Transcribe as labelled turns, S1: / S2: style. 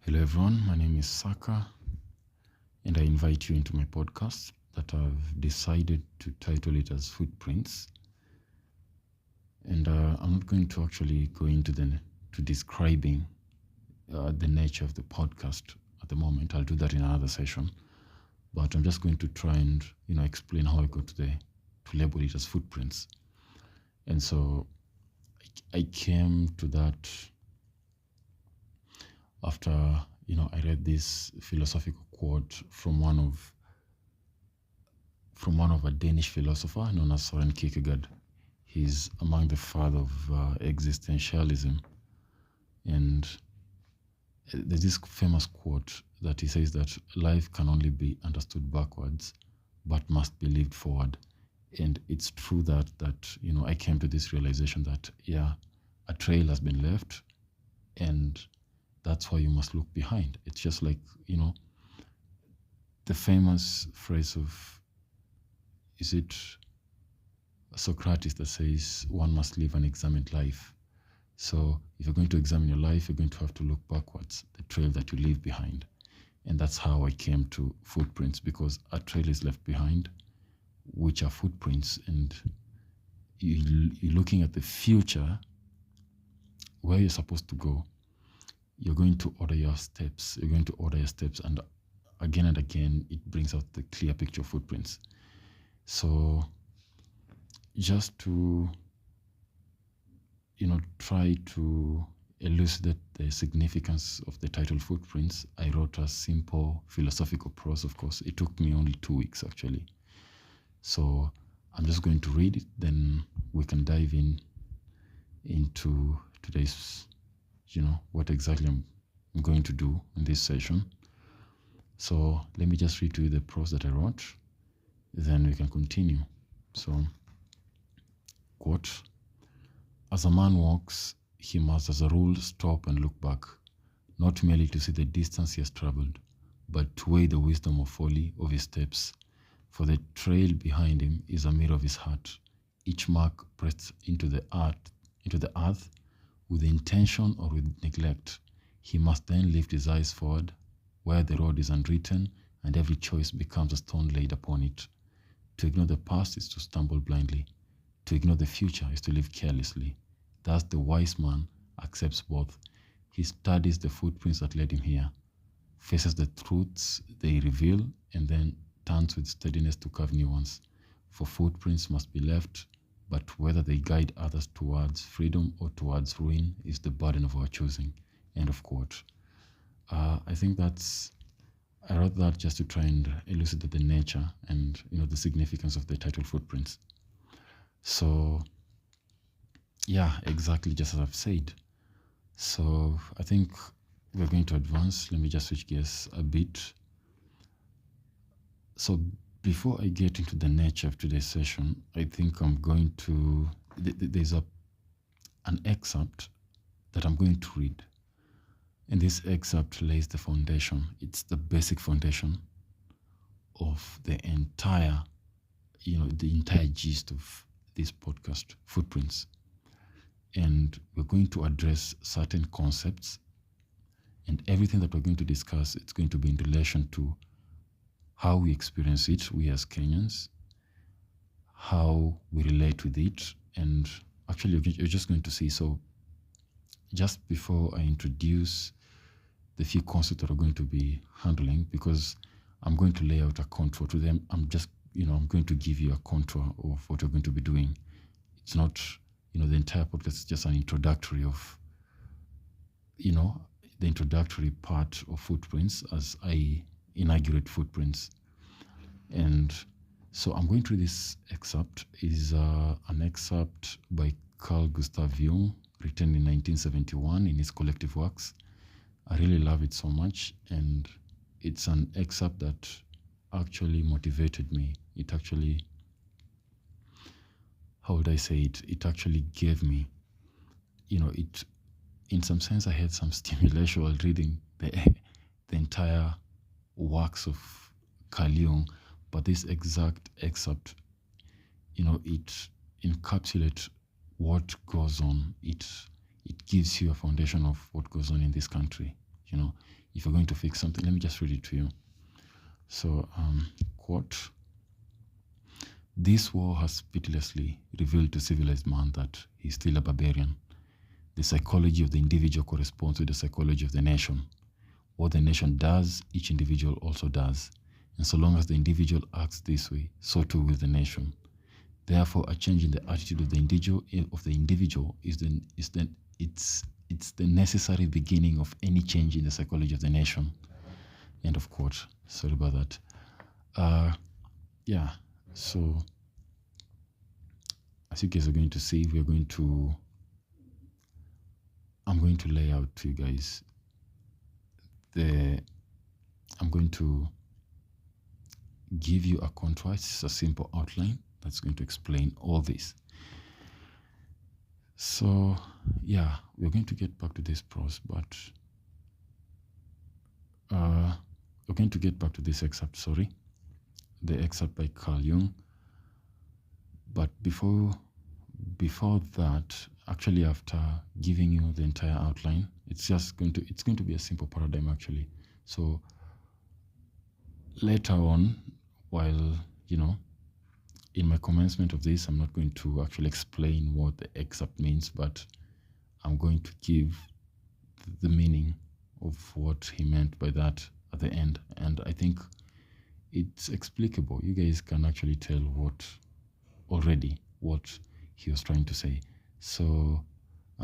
S1: Hello everyone, my name is Saka and I invite you into my podcast that I've decided to title it as Footprints. And I'm not going to actually go into describing the nature of the podcast at the moment. I'll do that in another session. But I'm just going to try and explain how I got to label it as Footprints. And so I came to that after I read this philosophical quote from one of a Danish philosopher known as Søren Kierkegaard. He's among the father of existentialism, and there's this famous quote that he says that life can only be understood backwards, but must be lived forward. And it's true that I came to this realization that a trail has been left, and that's why you must look behind. It's just like, the famous phrase of, is it Socrates that says one must live an examined life. So if you're going to examine your life, you're going to have to look backwards, the trail that you leave behind. And that's how I came to footprints, because a trail is left behind, which are footprints, and you're looking at the future, where you're supposed to go. You're going to order your steps. And again, it brings out the clear picture of footprints. So just to, try to elucidate the significance of the title Footprints, I wrote a simple philosophical prose. Of course, it took me only 2 weeks actually. So I'm just going to read it, then we can dive into today's, what exactly I'm going to do in this session. So let me just read to you the prose that I wrote, then we can continue. So, quote, as a man walks, he must as a rule stop and look back, not merely to see the distance he has traveled, but to weigh the wisdom or folly of his steps. For the trail behind him is a mirror of his heart, each mark pressed into the earth with intention or with neglect. He must then lift his eyes forward, where the road is unwritten and every choice becomes a stone laid upon it. To ignore the past is to stumble blindly. To ignore the future is to live carelessly. Thus the wise man accepts both. He studies the footprints that led him here, faces the truths they reveal, and then turns with steadiness to carve new ones. For footprints must be left, but whether they guide others towards freedom or towards ruin is the burden of our choosing. End of quote. I think I wrote that just to try and elucidate the nature and the significance of the title Footprints. So exactly just as I've said. So I think we're going to advance. Let me just switch gears a bit. So before I get into the nature of today's session, I think I'm going to, there's an excerpt that I'm going to read. And this excerpt lays the foundation. It's the basic foundation of the entire gist of this podcast, Footprints. And we're going to address certain concepts, and everything that we're going to discuss, it's going to be in relation to how we experience it, we as Kenyans, how we relate with it, and actually you're just going to see. So just before I introduce the few concepts that we're going to be handling, because I'm going to lay out a contour to them, I'm going to give you a contour of what we're going to be doing. It's not, the entire podcast is just an introductory of, the introductory part of Footprints as I inaugurate Footprints. And so I'm going to read this excerpt. It is an excerpt by Carl Gustav Jung, written in 1971 in his collective works. I really love it so much, and it's an excerpt that actually motivated me. It actually, how would I say it? It actually gave me, it, in some sense, I had some stimulation while reading the entire works of Carl Jung, but this exact excerpt, it encapsulates what goes on. It gives you a foundation of what goes on in this country. You know, if you're going to fix something, let me just read it to you. So, quote, "This war has pitilessly revealed to civilized man that he's still a barbarian. The psychology of the individual corresponds with the psychology of the nation. What the nation does, each individual also does. And so long as the individual acts this way, so too will the nation. Therefore, a change in the attitude of the individual is the necessary beginning of any change in the psychology of the nation." End of quote. Sorry about that. Yeah. So, as you guys are going to see, I'm going to lay out to you guys I'm going to give you a contour. It's a simple outline that's going to explain all this. So, yeah, we're going to get back to this prose, but we're going to get back to this excerpt, the excerpt by Carl Jung. But before that, actually, after giving you the entire outline, it's going to be a simple paradigm, actually. So later on, while in my commencement of this, I'm not going to actually explain what the excerpt means, but I'm going to give the meaning of what he meant by that at the end. And I think it's explicable. You guys can actually tell what he was trying to say. So